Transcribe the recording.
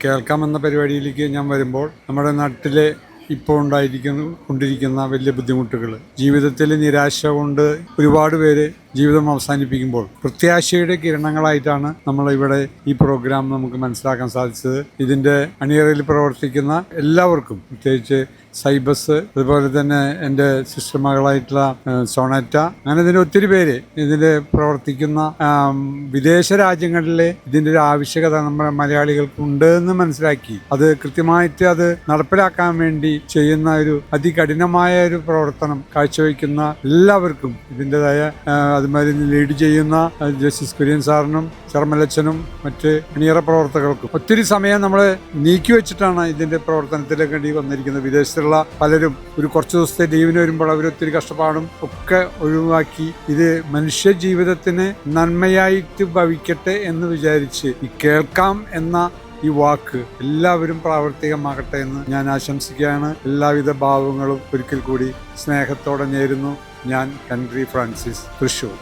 കേൾക്കാമെന്ന പരിപാടിയിലേക്ക് ഞാൻ വരുമ്പോൾ നമ്മുടെ നാട്ടിലെ ഇപ്പോൾ കൊണ്ടിരിക്കുന്ന വലിയ ബുദ്ധിമുട്ടുകൾ, ജീവിതത്തിൽ നിരാശ കൊണ്ട് ഒരുപാട് പേര് ജീവിതം അവസാനിപ്പിക്കുമ്പോൾ പ്രത്യാശയുടെ കിരണങ്ങളായിട്ടാണ് നമ്മളിവിടെ ഈ പ്രോഗ്രാം നമുക്ക് മനസ്സിലാക്കാൻ സാധിച്ചത്. ഇതിൻ്റെ അണിയറയിൽ പ്രവർത്തിക്കുന്ന എല്ലാവർക്കും, പ്രത്യേകിച്ച് സൈബസ്, അതുപോലെ തന്നെ എൻ്റെ സിസ്റ്റർ മകളായിട്ടുള്ള സോണറ്റ, അങ്ങനെ ഇതിൻ്റെ ഒത്തിരി പേര് ഇതിൽ പ്രവർത്തിക്കുന്ന വിദേശ രാജ്യങ്ങളിലെ ഇതിൻ്റെ ഒരു ആവശ്യകത നമ്മുടെ മലയാളികൾക്ക് ഉണ്ട് എന്ന് മനസ്സിലാക്കി അത് കൃത്യമായിട്ട് അത് നടപ്പിലാക്കാൻ വേണ്ടി ചെയ്യുന്ന ഒരു അതികഠിനമായ ഒരു പ്രവർത്തനം കാഴ്ചവെക്കുന്ന എല്ലാവർക്കും ഇതിൻ്റെതായ അതുമാതിരി ലീഡ് ചെയ്യുന്ന ജസ്റ്റിസ് കുര്യൻ സാറിനും ചെർമലച്ചനും മറ്റ് അണിയറ പ്രവർത്തകർക്കും ഒത്തിരി സമയം നമ്മൾ നീക്കി വെച്ചിട്ടാണ് ഇതിൻ്റെ പ്രവർത്തനത്തിലേക്ക് വേണ്ടി വന്നിരിക്കുന്നത്. വിദേശത്തുള്ള പലരും ഒരു കുറച്ച് ദിവസത്തെ ലീവിന് വരുമ്പോൾ അവരൊത്തിരി കഷ്ടപ്പാടും ഒക്കെ ഒഴിവാക്കി ഇത് മനുഷ്യ ജീവിതത്തിന് നന്മയായിട്ട് ഭവിക്കട്ടെ എന്ന് വിചാരിച്ച് ഈ കേൾക്കാം എന്ന ഈ വാക്ക് എല്ലാവരും പ്രാവർത്തികമാകട്ടെ എന്ന് ഞാൻ ആശംസിക്കുകയാണ്. എല്ലാവിധ ഭാവങ്ങളും ഒരിക്കൽ കൂടി സ്നേഹത്തോടെ നേരുന്നു. ഞാൻ ഹെൻറി ഫ്രാൻസിസ്, തൃശ്ശൂർ.